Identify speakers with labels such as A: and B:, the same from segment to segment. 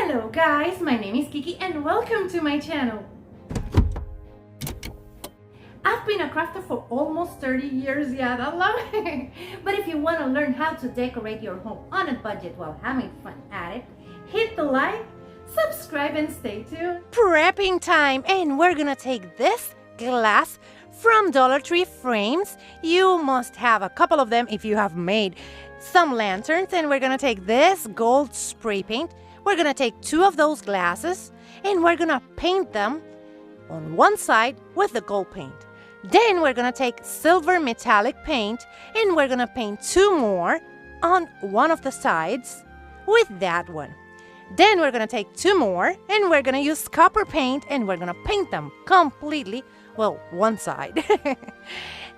A: Hello guys, my name is Kiki and welcome to my channel. I've been a crafter for almost 30 years, yeah, that long. But if you want to learn how to decorate your home on a budget while having fun at it, hit the like, subscribe and stay tuned.
B: Prepping time, and we're gonna take this glass from Dollar Tree frames. You must have a couple of them if you have made some lanterns, and we're gonna take this gold spray paint. We're gonna take 2 of those glasses and we're gonna paint them on one side with the gold paint. Then we're gonna take silver metallic paint and we're gonna paint 2 more on one of the sides with that one. Then we're gonna take 2 more and we're gonna use copper paint and we're gonna paint them completely, well, one side.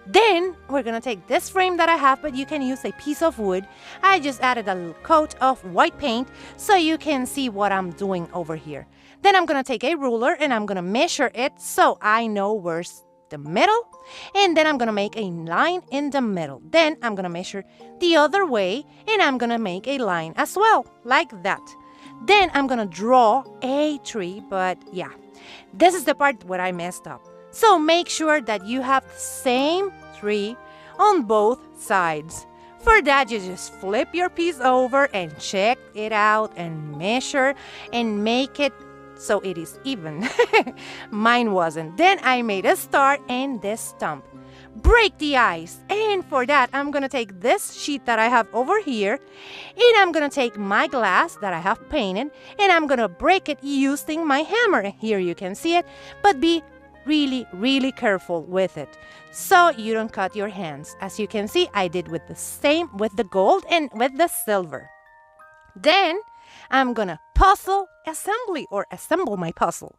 B: Then we're gonna take this frame that I have, but you can use a piece of wood. I just added a little coat of white paint so you can see what I'm doing over here. Then I'm gonna take a ruler and I'm gonna measure it so I know where's the middle. And then I'm gonna make a line in the middle. Then I'm gonna measure the other way and I'm gonna make a line as well, like that. Then I'm gonna draw a tree, but yeah, this is the part where I messed up. So make sure that you have the same tree on both sides. For that, you just flip your piece over and check it out and measure and make it so it is even. Mine wasn't. Then I made a star and this stump. Break the ice. And for that, I'm going to take this sheet that I have over here and I'm going to take my glass that I have painted and I'm going to break it using my hammer. Here you can see it, but be really careful with it so you don't cut your hands. As you can see, I did with the same with the gold and with the silver. Then I'm gonna assemble my puzzle.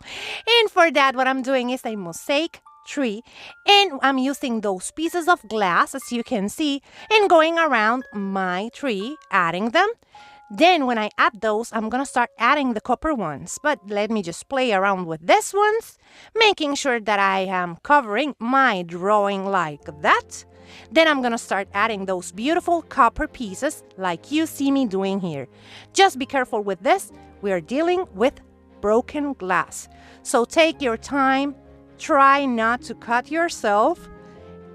B: And for that, what I'm doing is a mosaic tree and I'm using those pieces of glass, as you can see, and going around my tree, adding them. Then when I add those, I'm going to start adding the copper ones. But let me just play around with these ones, making sure that I am covering my drawing like that. Then I'm going to start adding those beautiful copper pieces like you see me doing here. Just be careful with this. We are dealing with broken glass. So take your time. Try not to cut yourself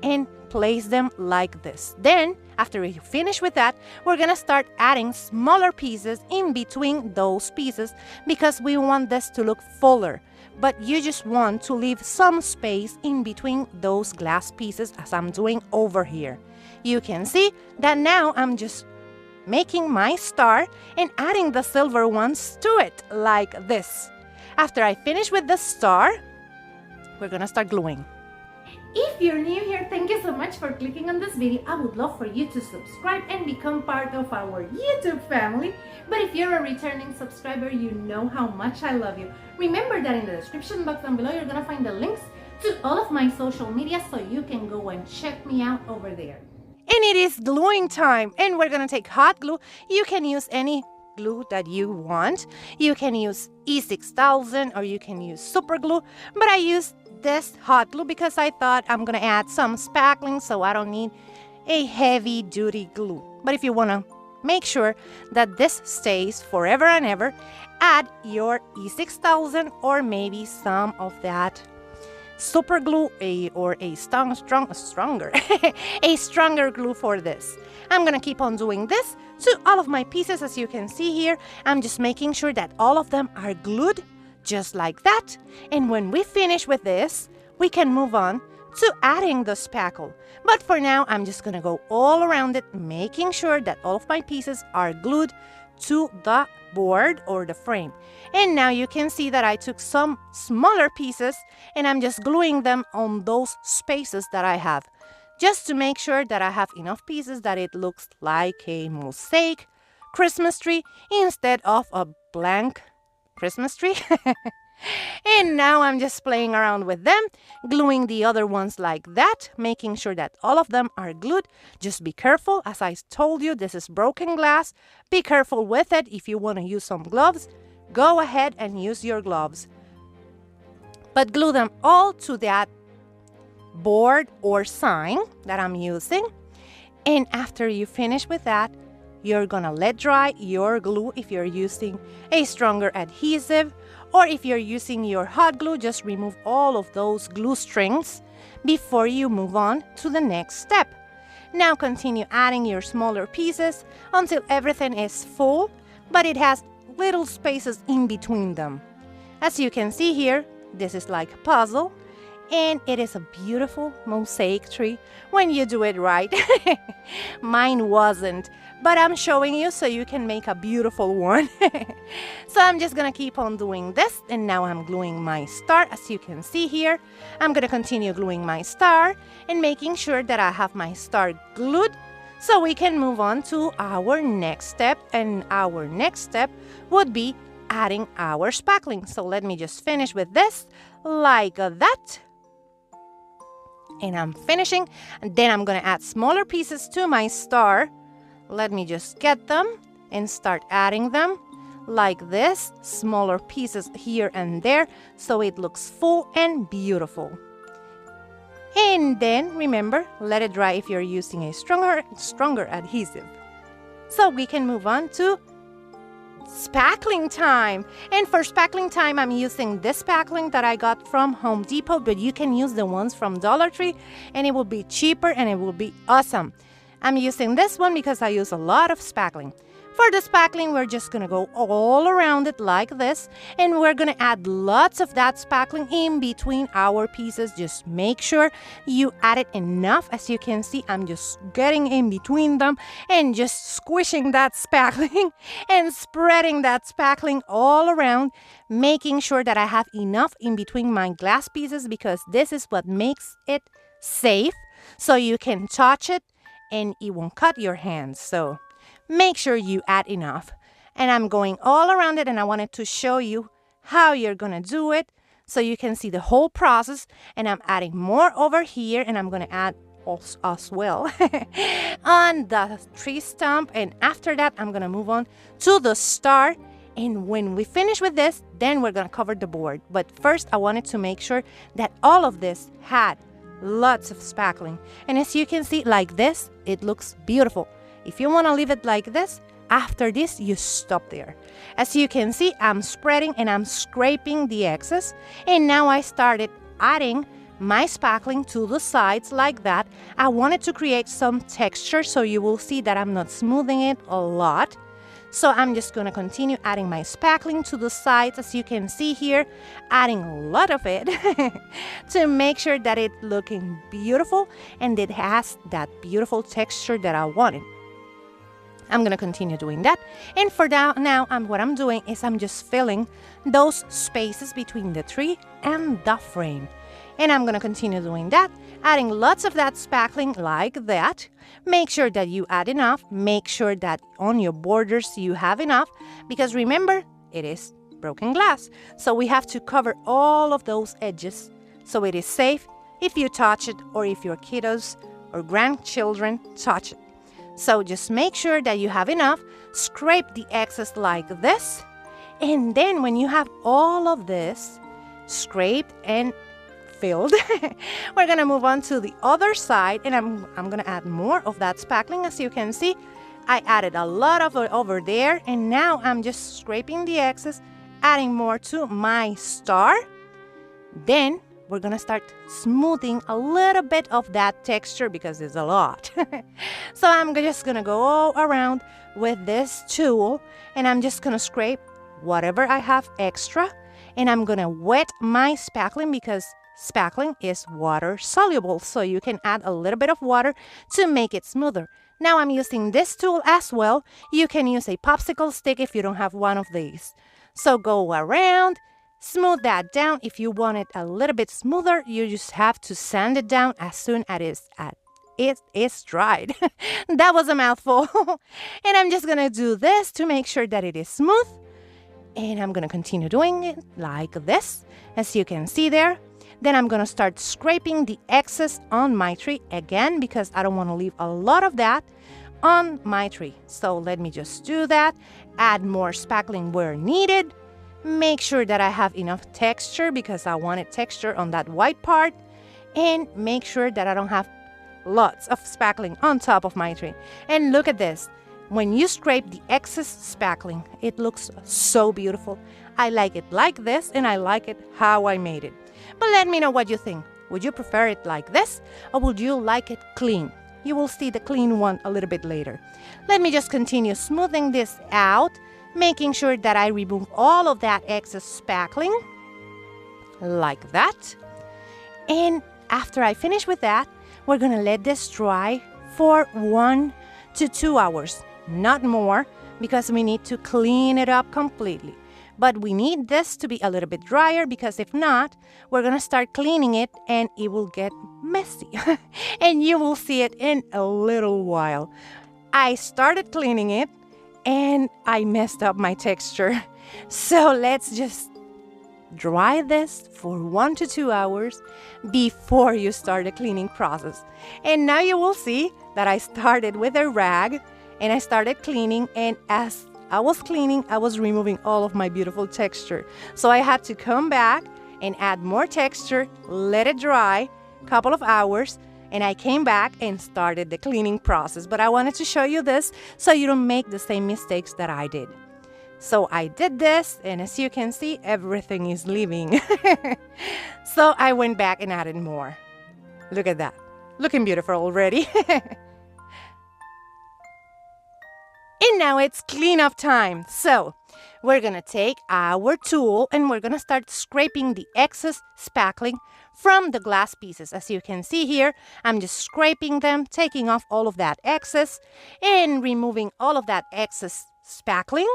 B: and place them like this. Then after we finish with that, we're gonna start adding smaller pieces in between those pieces because we want this to look fuller. But you just want to leave some space in between those glass pieces as I'm doing over here. You can see that now I'm just making my star and adding the silver ones to it like this. After I finish with the star, we're gonna start gluing.
A: If you're new here, thank you so much for clicking on this video. I would love for you to subscribe and become part of our YouTube family. But if you're a returning subscriber, you know how much I love you. Remember that in the description box down below, you're gonna find the links to all of my social media so you can go and check me out over there.
B: And it is gluing time, and we're gonna take hot glue. You can use any glue that you want. You can use E6000 or you can use super glue, but I used this hot glue because I thought I'm gonna add some spackling, so I don't need a heavy duty glue. But if you wanna make sure that this stays forever and ever, add your E6000 or maybe some of that super glue or a stronger a stronger glue for this. I'm gonna keep on doing this to all of my pieces. As you can see here, I'm just making sure that all of them are glued just like that. And when we finish with this, we can move on to adding the spackle. But for now, I'm just gonna go all around it, making sure that all of my pieces are glued to the board or the frame. And now you can see that I took some smaller pieces and I'm just gluing them on those spaces that I have, just to make sure that I have enough pieces that it looks like a mosaic Christmas tree instead of a blank Christmas tree. And now I'm just playing around with them, gluing the other ones like that, making sure that all of them are glued. Just be careful. As I told you, this is broken glass. Be careful with it. If you want to use some gloves, go ahead and use your gloves. But glue them all to that board or sign that I'm using. And after you finish with that, you're gonna let dry your glue if you're using a stronger adhesive, or if you're using your hot glue, just remove all of those glue strings before you move on to the next step. Now continue adding your smaller pieces until everything is full, but it has little spaces in between them. As you can see here, this is like a puzzle, and it is a beautiful mosaic tree when you do it right. Mine wasn't, but I'm showing you so you can make a beautiful one. So I'm just gonna keep on doing this, and now I'm gluing my star. As you can see here, I'm gonna continue gluing my star and making sure that I have my star glued so we can move on to our next step, and our next step would be adding our spackling. So let me just finish with this like that. And I'm finishing, and then I'm gonna add smaller pieces to my star. Let me just get them and start adding them like this, smaller pieces here and there, so it looks full and beautiful. And then remember, let it dry if you're using a stronger adhesive. So we can move on to spackling time. And for spackling time, I'm using this spackling that I got from Home Depot, but you can use the ones from Dollar Tree and it will be cheaper and it will be awesome. I'm using this one because I use a lot of spackling. For the spackling, we're just gonna go all around it like this, and we're gonna add lots of that spackling in between our pieces. Just make sure you add it enough. As you can see, I'm just getting in between them and just squishing that spackling and spreading that spackling all around, making sure that I have enough in between my glass pieces, because this is what makes it safe, so you can touch it and it won't cut your hands. So make sure you add enough. And I'm going all around it, and I wanted to show you how you're gonna do it so you can see the whole process. And I'm adding more over here, and I'm gonna add as well on the tree stump. And after that, I'm gonna move on to the star. And when we finish with this, then we're gonna cover the board. But first, I wanted to make sure that all of this had lots of spackling. And as you can see, like this, it looks beautiful. If you want to leave it like this, after this, you stop there. As you can see, I'm spreading and I'm scraping the excess. And now I started adding my spackling to the sides like that. I wanted to create some texture, so you will see that I'm not smoothing it a lot. So I'm just going to continue adding my spackling to the sides, as you can see here, adding a lot of it to make sure that it's looking beautiful and it has that beautiful texture that I wanted. I'm going to continue doing that. And for now, what I'm doing is I'm just filling those spaces between the tree and the frame. And I'm going to continue doing that, adding lots of that spackling like that. Make sure that you add enough. Make sure that on your borders you have enough, because remember, it is broken glass. So we have to cover all of those edges so it is safe if you touch it, or if your kiddos or grandchildren touch it. So just make sure that you have enough. Scrape the excess like this. And then when you have all of this scraped and filled, we're gonna move on to the other side, and I'm gonna add more of that spackling. As you can see, I added a lot of it over there, and now I'm just scraping the excess, adding more to my star. Then we're gonna start smoothing a little bit of that texture because it's a lot. So I'm just gonna go all around with this tool, and I'm just gonna scrape whatever I have extra, and I'm gonna wet my spackling because spackling is water soluble, so you can add a little bit of water to make it smoother. Now I'm using this tool as well. You can use a popsicle stick if you don't have one of these. So go around, smooth that down. If you want it a little bit smoother, you just have to sand it down as soon as it is dried. That was a mouthful. And I'm just gonna do this to make sure that it is smooth. And I'm gonna continue doing it like this, as you can see there. Then I'm gonna start scraping the excess on my tree again, because I don't wanna leave a lot of that on my tree. So let me just do that. Add more spackling where needed. Make sure that I have enough texture, because I wanted texture on that white part. And make sure that I don't have lots of spackling on top of my tree. And look at this. when you scrape the excess spackling, it looks so beautiful. I like it like this, and I like it how I made it. But let me know what you think. Would you prefer it like this, or would you like it clean? You will see the clean one a little bit later. Let me just continue smoothing this out, making sure that I remove all of that excess spackling, like that. And after I finish with that, we're gonna let this dry for 1 to 2 hours, not more, because we need to clean it up completely. But we need this to be a little bit drier, because if not, we're gonna start cleaning it and it will get messy. And you will see it in a little while. I started cleaning it and I messed up my texture. So let's just dry this for 1 to 2 hours before you start the cleaning process. And now you will see that I started with a rag and I started cleaning, and as I was cleaning, I was removing all of my beautiful texture. So I had to come back and add more texture, let it dry a couple of hours, and I came back and started the cleaning process. But I wanted to show you this so you don't make the same mistakes that I did. So I did this, and as you can see, everything is leaving. So I went back and added more. Look at that. Looking beautiful already. And now it's cleanup time. So we're gonna take our tool and we're gonna start scraping the excess spackling from the glass pieces. As you can see here, I'm just scraping them, taking off all of that excess and removing all of that excess spackling.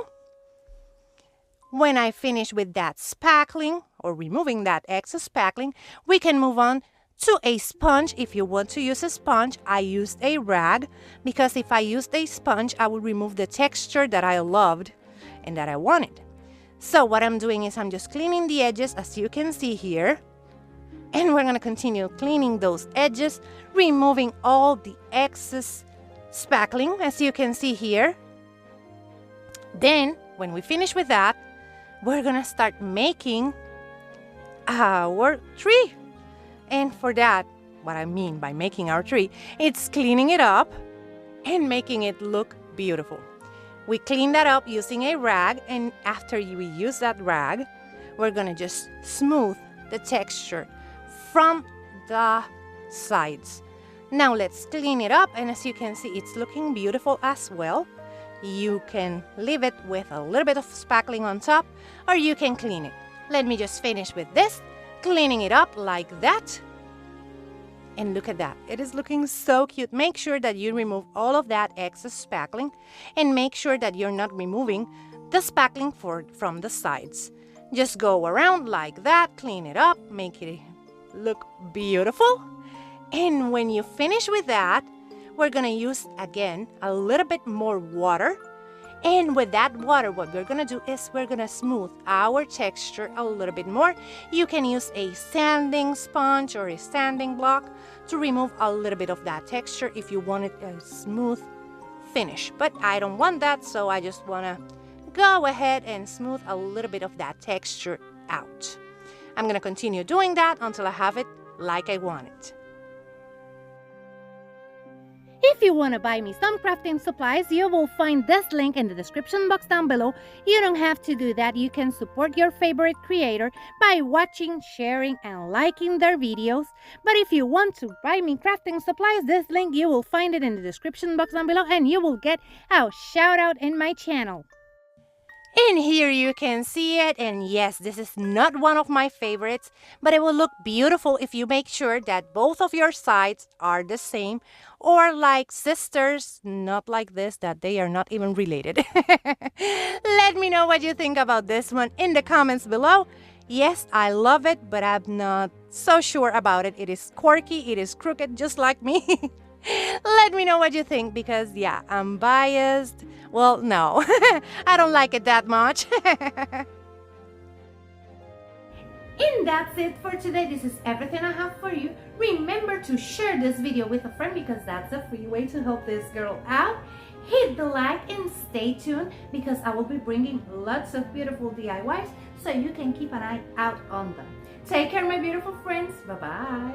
B: When I finish with that spackling or removing that excess spackling, we can move on to a sponge. If you want to use a sponge, I used a rag, because if I used a sponge, I would remove the texture that I loved and that I wanted. So what I'm doing is I'm just cleaning the edges, as you can see here. And we're going to continue cleaning those edges, removing all the excess spackling, as you can see here. Then, when we finish with that, we're going to start making our tree. And for that, what I mean by making our tree, it's cleaning it up and making it look beautiful. We clean that up using a rag, and after we use that rag, we're gonna just smooth the texture from the sides. Now let's clean it up, and as you can see, it's looking beautiful as well. You can leave it with a little bit of spackling on top, or you can clean it. Let me just finish with this. Cleaning it up like that. And look at that. It is looking so cute. Make sure that you remove all of that excess spackling, and make sure that you're not removing the spackling from the sides. Just go around like that, clean it up, make it look beautiful. And when you finish with that, we're gonna use again a little bit more water. And with that water, what we're gonna do is we're gonna smooth our texture a little bit more. You can use a sanding sponge or a sanding block to remove a little bit of that texture if you want it a smooth finish. But I don't want that, so I just wanna go ahead and smooth a little bit of that texture out. I'm gonna continue doing that until I have it like I want it.
A: If you want to buy me some crafting supplies, you will find this link in the description box down below. You don't have to do that. You can support your favorite creator by watching, sharing, and liking their videos. But if you want to buy me crafting supplies, this link, you will find it in the description box down below, and you will get a shout out in my channel.
B: And here you can see it, and yes, this is not one of my favorites, but it will look beautiful if you make sure that both of your sides are the same, or like sisters, not like this, that they are not even related. Let me know what you think about this one in the comments below. Yes, I love it, but I'm not so sure about it. It is quirky, it is crooked, just like me. Let me know what you think, because yeah, I'm biased. Well, no, I don't like it that much.
A: And that's it for today. This is everything I have for you. Remember to share this video with a friend, because that's a free way to help this girl out. Hit the like and stay tuned, because I will be bringing lots of beautiful DIYs so you can keep an eye out on them. Take care, my beautiful friends. Bye-bye.